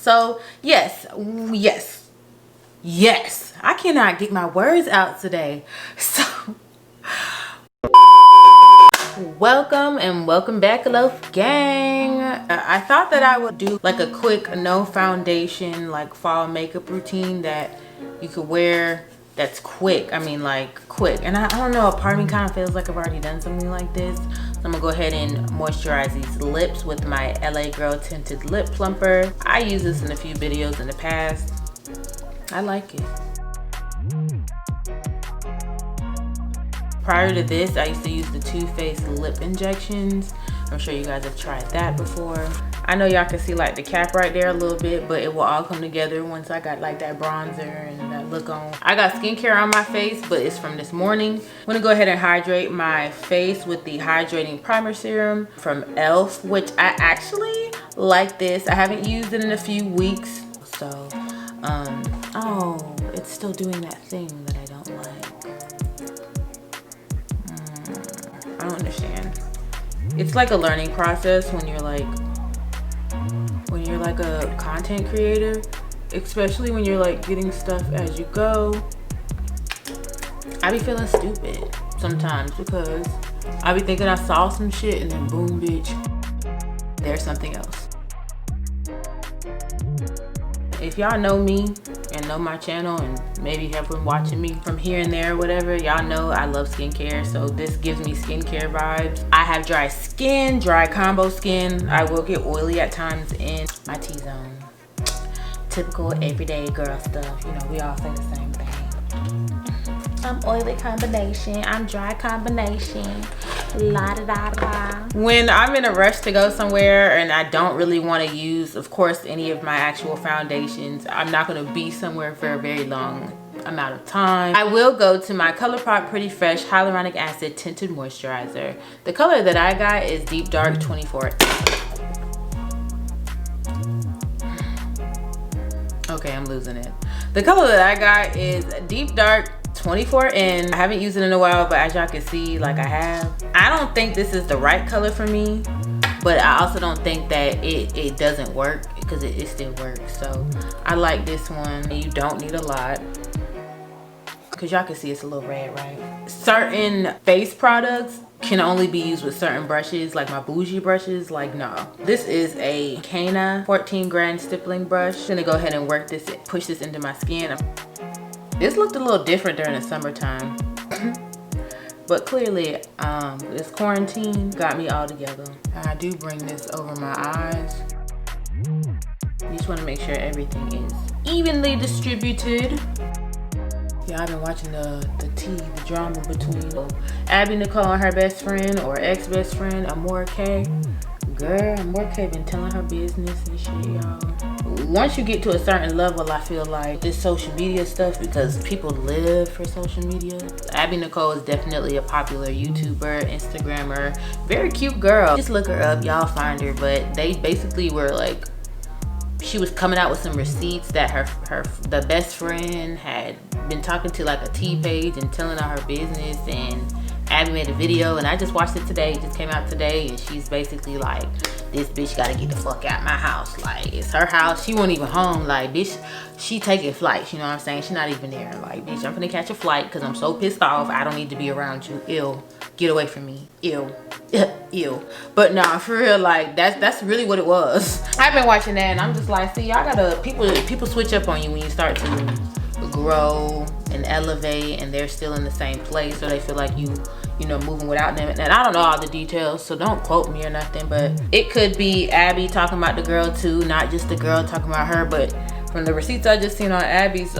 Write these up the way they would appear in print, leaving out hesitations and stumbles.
So yes, I cannot get my words out today. So welcome back, Loaf gang. I thought that I would do like a quick no foundation like fall makeup routine that you could wear that's quick. I mean, like quick. And I don't know, a part of me kind of feels like I've already done something like this. So I'm gonna go ahead and moisturize these lips with my LA Girl Tinted Lip Plumper. I used this in a few videos in the past. I like it. Prior to this, I used to use the Too Faced lip injections. I'm sure you guys have tried that before. I know y'all can see like the cap right there a little bit, but it will all come together once I got like that bronzer and that look on. I got skincare on my face, but it's from this morning. I'm gonna go ahead and hydrate my face with the Hydrating Primer Serum from e.l.f., which I actually like this. I haven't used it in a few weeks, so oh, it's still doing that thing that I don't like. I don't understand. It's like a learning process when you're like a content creator, especially when you're like getting stuff as you go. I be feeling stupid sometimes because I be thinking I saw some shit and then boom, bitch, there's something else. If y'all know me and know my channel and maybe have been watching me from here and there or whatever, y'all know I love skincare, so this gives me skincare vibes. I have dry skin, dry combo skin. I will get oily at times in my T-zone. Typical everyday girl stuff, you know, we all say the same thing. I'm oily combination, I'm dry combination, la da da da. When I'm in a rush to go somewhere and I don't really want to use, of course, any of my actual foundations, I'm not going to be somewhere for a very long amount of time, I will go to my ColourPop Pretty Fresh Hyaluronic Acid Tinted Moisturizer. The color that I got is Deep Dark 24. Okay, I'm losing it. The color that I got is Deep Dark 24N. I haven't used it in a while, but as y'all can see, like I have. I don't think this is the right color for me, but I also don't think that it doesn't work, because it still works. So I like this one. You don't need a lot, because y'all can see it's a little red, right? Certain face products can only be used with certain brushes, like my bougie brushes. Like, no, this is a Canon 14 grand stippling brush. I'm gonna go ahead and work this, push this into my skin. This looked a little different during the summertime, but clearly this quarantine got me all together. I do bring this over my eyes. You just want to make sure everything is evenly distributed. Yeah, I've been watching the drama between Abby Nicole and her best friend, or ex-best friend, AMOSC. Girl, AMOSC been telling her business and shit, y'all. Once you get to a certain level, I feel like this social media stuff, because people live for social media. Abby Nicole is definitely a popular YouTuber, Instagrammer, very cute girl. Just look her up, y'all find her. But they basically were like, she was coming out with some receipts that the best friend had been talking to like a tea page and telling her business, and Abby made a video, and I just watched it today. It just came out today, and she's basically like, this bitch gotta get the fuck out my house. Like, it's her house. She wasn't even home. Like, bitch, she taking flights, you know what I'm saying? She's not even there. Like, bitch, I'm gonna catch a flight because I'm so pissed off. I don't need to be around you. Ew. Get away from me. Ew. Ew. But nah, for real, like, that's really what it was. I've been watching that, and I'm just like, see, y'all gotta, people switch up on you when you start to grow and elevate, and they're still in the same place, so they feel like you know, moving without them. And I don't know all the details, so don't quote me or nothing, but it could be Abby talking about the girl too, not just the girl talking about her. But from the receipts I just seen on Abby's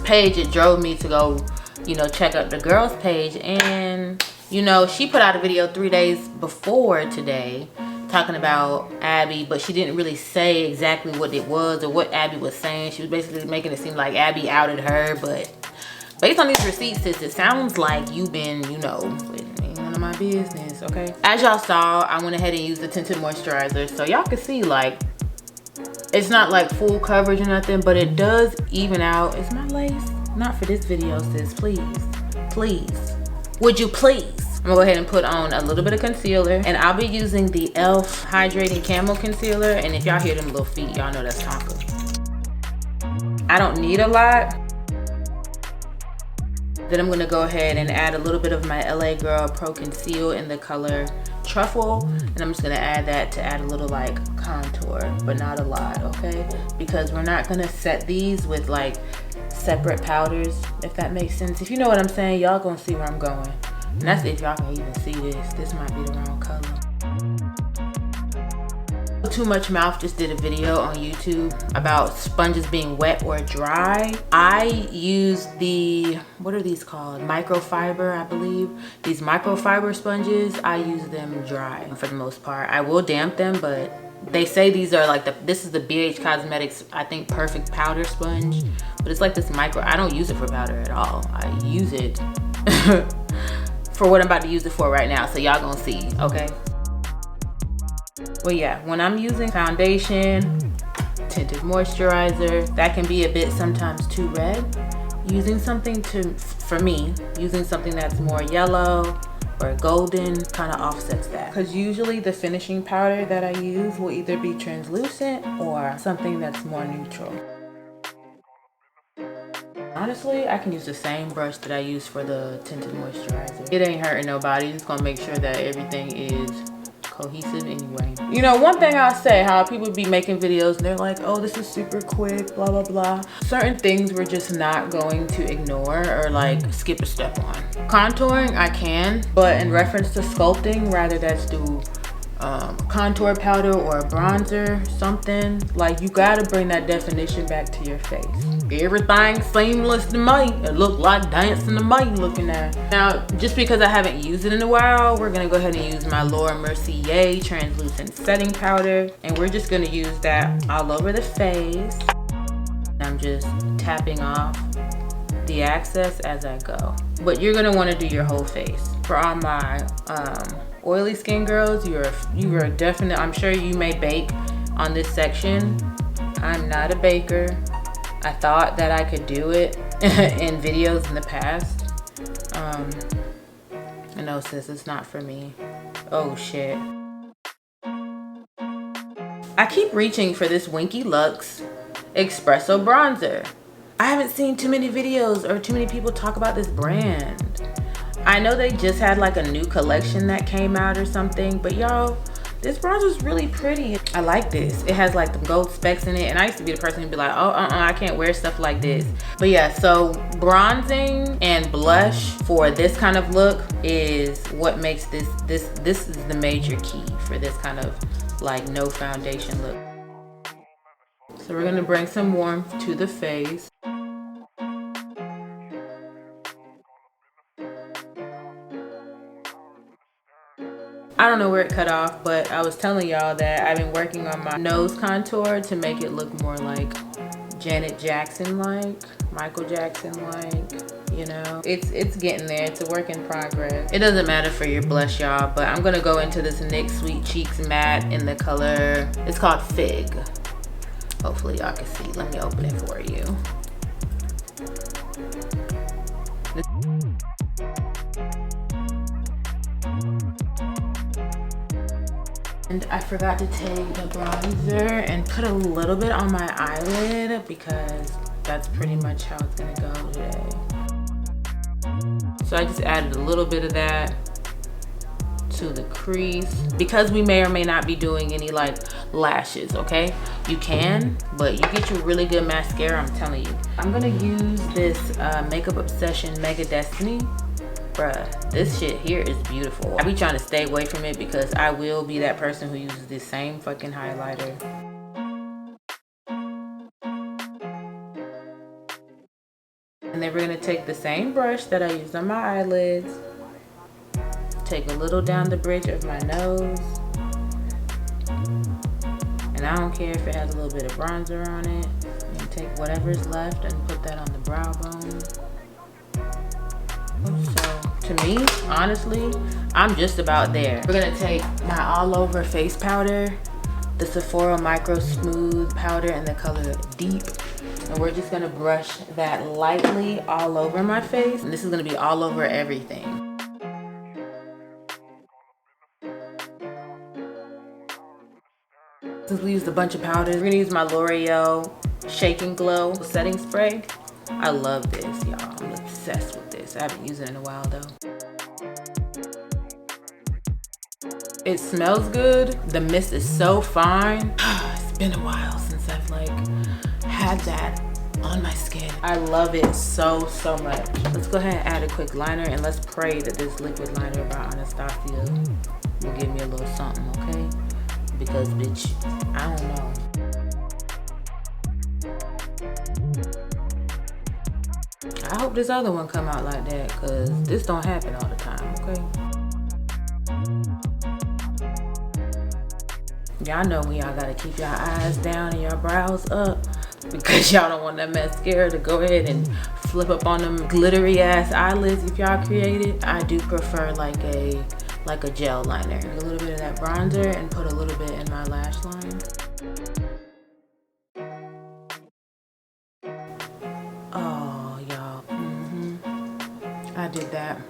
page, it drove me to go, you know, check out the girl's page. And you know, she put out a video 3 days before today talking about Abby, but she didn't really say exactly what it was or what Abby was saying. She was basically making it seem like Abby outed her, but based on these receipts, sis, it sounds like you've been, you know, ain't none of my business, okay? As y'all saw, I went ahead and used the tinted moisturizer, so y'all can see, like, it's not like full coverage or nothing, but it does even out. Is my lace? Not for this video, sis, please. Please. Would you please? gonna go ahead and put on a little bit of concealer, and I'll be using the e.l.f. Hydrating Camo Concealer. And if y'all hear them little feet, y'all know that's Tonka. I don't need a lot. Then I'm gonna go ahead and add a little bit of my LA Girl Pro Conceal in the color Truffle, and I'm just gonna add that to add a little like contour, but not a lot, okay? Because we're not gonna set these with like separate powders, if that makes sense. If you know what I'm saying, y'all gonna see where I'm going. And that's if y'all can even see this. This might be the wrong color. Too Much Mouth just did a video on YouTube about sponges being wet or dry. I use the, what are these called? Microfiber, I believe. These microfiber sponges, I use them dry for the most part. I will damp them, but they say these are like this is the BH Cosmetics, I think, Perfect Powder Sponge. But it's like this micro, I don't use it for powder at all. I use it for what I'm about to use it for right now. So y'all gonna see, okay? Well, yeah, when I'm using foundation, tinted moisturizer, that can be a bit sometimes too red. Using something for me, using something that's more yellow or golden kind of offsets that. Because usually the finishing powder that I use will either be translucent or something that's more neutral. Honestly, I can use the same brush that I use for the tinted moisturizer. It ain't hurting nobody. Just gonna make sure that everything is cohesive anyway. You know, one thing I'll say, how people be making videos and they're like, oh, this is super quick, blah, blah, blah. Certain things we're just not going to ignore or like skip a step on. Contouring, I can, but in reference to sculpting, rather that's through contour powder or a bronzer, something. Like, you gotta bring that definition back to your face. Everything seamless to me. It looked like dancing to me looking at. Now, just because I haven't used it in a while, we're gonna go ahead and use my Laura Mercier translucent setting powder, and we're just gonna use that all over the face. I'm just tapping off the excess as I go. But you're gonna wanna do your whole face. For all my oily skin girls, you are definitely, I'm sure you may bake on this section. I'm not a baker. I thought that I could do it in videos in the past. I know, sis, it's not for me. Oh shit. I keep reaching for this Winky Luxe Espresso bronzer. I haven't seen too many videos or too many people talk about this brand. I know they just had like a new collection that came out or something, but y'all, this bronzer is really pretty. I like this. It has like the gold specks in it, and I used to be the person who'd be like, oh, I can't wear stuff like this. But yeah, so bronzing and blush for this kind of look is what makes this is the major key for this kind of like no foundation look. So we're gonna bring some warmth to the face. I don't know where it cut off, but I was telling y'all that I've been working on my nose contour to make it look more like Janet Jackson-like, Michael Jackson-like, you know. It's getting there. It's a work in progress. It doesn't matter for your blush, y'all, but I'm gonna go into this NYX Sweet Cheeks matte in the color, it's called Fig. Hopefully y'all can see. Let me open it for you. And I forgot to take the bronzer and put a little bit on my eyelid because that's pretty much how it's gonna go today. So I just added a little bit of that to the crease because we may or may not be doing any like lashes, okay? You can, but you get your really good mascara, I'm telling you. I'm gonna use this Makeup Obsession Mega Destiny. Bruh, this shit here is beautiful. I be trying to stay away from it because I will be that person who uses this same fucking highlighter. And then we're gonna take the same brush that I used on my eyelids, take a little down the bridge of my nose, and I don't care if it has a little bit of bronzer on it, and take whatever's left and put that on the brow bone. So to me, honestly, I'm just about there. We're gonna take my all over face powder, the Sephora Micro Smooth powder in the color Deep, and we're just gonna brush that lightly all over my face, and this is gonna be all over everything. Since we used a bunch of powders, we're gonna use my L'Oreal Shake and Glow setting spray. I love this, y'all. I'm obsessed with this. I haven't used it in a while though. It smells good. The mist is so fine. It's been a while since I've like had that on my skin. I love it so much. Let's go ahead and add a quick liner, and let's pray that this liquid liner by Anastasia will give me a little something, okay? Because bitch, I don't know. I hope this other one come out like that, cause this don't happen all the time, okay? Y'all know when y'all gotta keep y'all eyes down and your brows up because y'all don't want that mascara to go ahead and flip up on them glittery ass eyelids if y'all create it. I do prefer like a gel liner. A little bit of that bronzer and put a little bit in my lash line. Oh, y'all. I did that.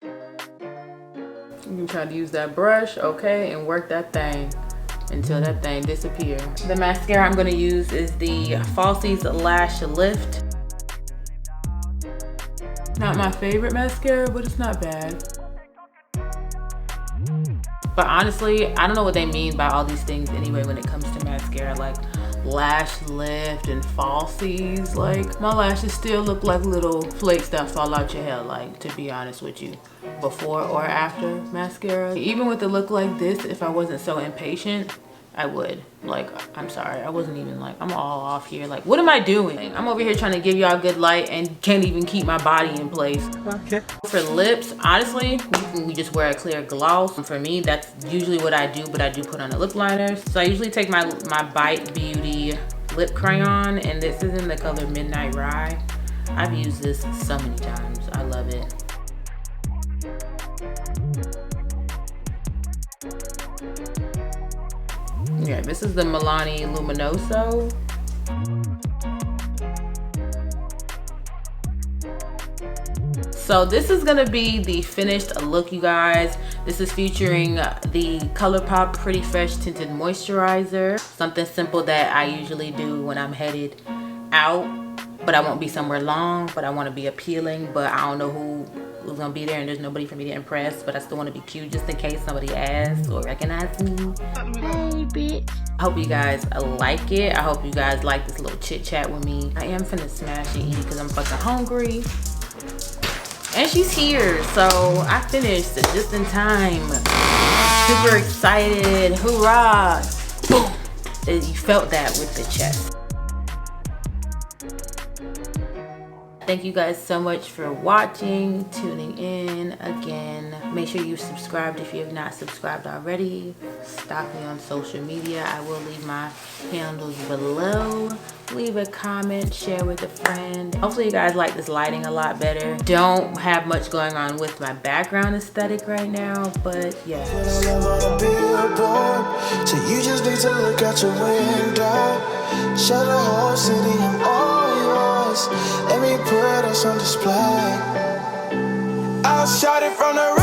You can try to use that brush, okay, and work that thing until that thing disappears. The mascara I'm gonna use is the Falsies Lash Lift. Not my favorite mascara, but it's not bad. But honestly, I don't know what they mean by all these things anyway when it comes to mascara, like lash lift and falsies. Like, my lashes still look like little flakes that fall out your hair, like, to be honest with you, before or after mascara. Even with a look like this, if I wasn't so impatient, I would. Like, I'm sorry, I wasn't even like, I'm all off here. Like, what am I doing? I'm over here trying to give y'all good light and can't even keep my body in place. Okay. For lips, honestly, we just wear a clear gloss. For me, that's usually what I do, but I do put on a lip liner. So I usually take my Bite Beauty lip crayon, and this is in the color Midnight Rye. I've used this so many times. I love it. Yeah, this is the Milani Luminoso. So this is gonna be the finished look, you guys. This is featuring the ColourPop Pretty Fresh Tinted Moisturizer. Something simple that I usually do when I'm headed out, but I won't be somewhere long, but I wanna be appealing, but I don't know who's gonna be there and there's nobody for me to impress, but I still wanna be cute just in case somebody asks or recognize me. Hey, bitch. I hope you guys like it. I hope you guys like this little chit chat with me. I am finna smash and eat because I'm fucking hungry. And she's here, so I finished just in time. Super excited, hoorah. Boom. You felt that with the chest. Thank you guys so much for watching, tuning in again. Make sure you're subscribed if you have not subscribed already. Stalk me on social media. I will leave my handles below. Leave a comment, share with a friend. Hopefully you guys like this lighting a lot better. Don't have much going on with my background aesthetic right now, but yeah. So you just need to look out your window. Show the whole city I'm all yours. Let me put us on display. I'll shout it from the